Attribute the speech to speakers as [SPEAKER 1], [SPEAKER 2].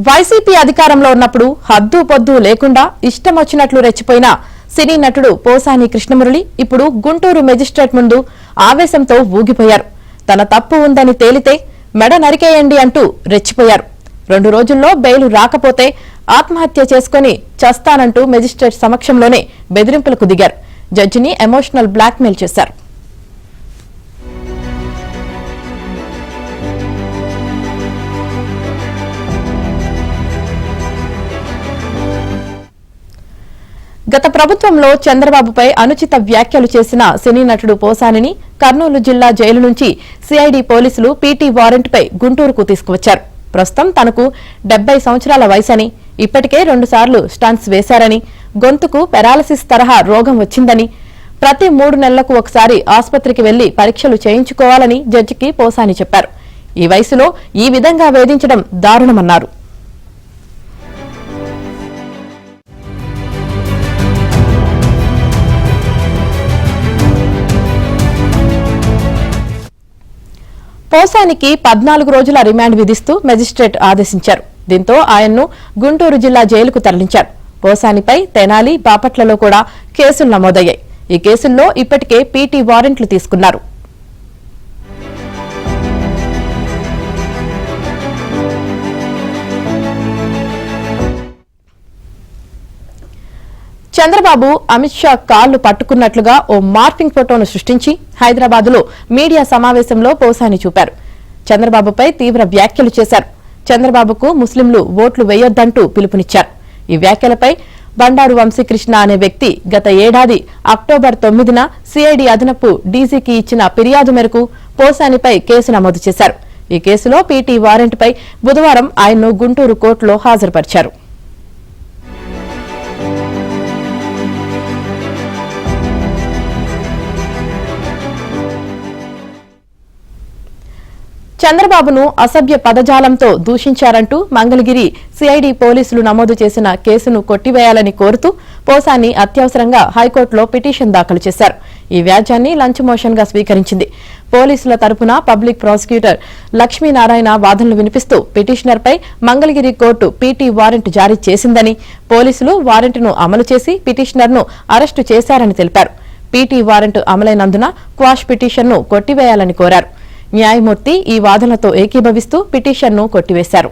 [SPEAKER 1] YCP అధికారంలో ఉన్నప్పుడు హద్దు పొద్దు లేకుండా ఇష్టం వచ్చినట్లు రెచ్చిపోయిన సినీ నటుడు పోసాని కృష్ణమురళి ఇప్పుడు గుంటూరు మెజిస్ట్రేట్ ముందు ఆవేశంతో ఊగిపోయారు. తన తప్పు ఉందని తేలితే మెడ నరికేయండి అంటూ రెచ్చిపోయారు. 2 రోజుల్లో బెయిల్ రాకపోతే ఆత్మహత్య చేసుకుని చస్తానంటూ మెజిస్ట్రేట్ సమక్షంలోనే బెదిరింపులకు దిగారు. జడ్జిని ఎమోషనల్ బ్లాక్మెయిల్ చేశారు. గత ప్రభుత్వంలో చంద్రబాబుపై అనుచిత వ్యాఖ్యలు చేసిన సినీ నటుడు పోసానిని కర్నూలు జిల్లా జైలు నుంచి సిఐడి పోలీసులు పీటీ వారెంట్పై గుంటూరుకు తీసుకువచ్చారు. ప్రస్తుతం తనకు 70 సంవత్సరాల వయసని, ఇప్పటికే 2 సార్లు స్టంట్స్ వేశారని, గొంతుకు పెరాలసిస్ తరహా రోగం వచ్చిందని, ప్రతి 3 నెలలకు ఒకసారి ఆసుపత్రికి వెళ్లి పరీక్షలు చేయించుకోవాలని జడ్జికి పోసాని చెప్పారు. ఈ వయసులో ఈ విధంగా వేధించడం దారుణమన్నారు. పోసానికి 14 రోజుల రిమాండ్ విధిస్తూ మెజిస్ట్రేట్ ఆదేశించారు. దీంతో ఆయన్ను గుంటూరు జిల్లా జైలుకు తరలించారు. పోసానిపై తెనాలి, బాపట్లలో కూడా కేసులు నమోదయ్యాయి. ఈ కేసుల్లో ఇప్పటికే పీటీ వారెంట్లు తీసుకున్నారు. చంద్రబాబు అమిత్ షా కాళ్లు పట్టుకున్నట్లుగా ఓ మార్ఫింగ్ ఫోటోను సృష్టించి హైదరాబాద్లో మీడియా సమావేశంలో పోసాని చూపారు. చంద్రబాబుపై తీవ్ర వ్యాఖ్యలు చేశారు. చంద్రబాబుకు ముస్లింలు ఓట్లు వేయొద్దంటూ పిలుపునిచ్చారు. ఈ వ్యాఖ్యలపై బండారు వంశీకృష్ణ అనే వ్యక్తి గత ఏడాది అక్టోబర్ 9న సిఐడి అదనపు డీజీకి ఇచ్చిన ఫిర్యాదు మేరకు పోసానిపై కేసు నమోదు చేశారు. ఈ కేసులో పీటీ వారెంట్పై బుధవారం ఆయన్ను గుంటూరు కోర్టులో హాజరుపరిచారు. చంద్రబాబును అసభ్య పదజాలంతో దూషించారంటూ మంగళగిరి సిఐడి పోలీసులు నమోదు చేసిన కేసును కొట్టివేయాలని కోరుతూ పోసాని అత్యవసరంగా హైకోర్టులో పిటిషన్ దాఖలు చేశారు. ఈ వ్యాజ్యాన్ని లంచ్ మోషన్ గా స్వీకరించింది. పోలీసుల తరపున పబ్లిక్ ప్రాసిక్యూటర్ లక్ష్మీనారాయణ వాదనలు వినిపిస్తూ పిటిషనర్పై మంగళగిరి కోర్టు పీటీ వారెంట్ జారీ చేసిందని, పోలీసులు వారెంట్ను అమలు చేసి పిటిషనర్ను అరెస్టు చేశారని తెలిపారు. పీటీ వారెంట్ అమలైనందున క్వాష్ పిటిషన్ను కొట్టివేయాలని కోరారు. న్యాయమూర్తి ఈ వాదనలతో ఏకీభవిస్తూ పిటిషన్ను కొట్టివేశారు.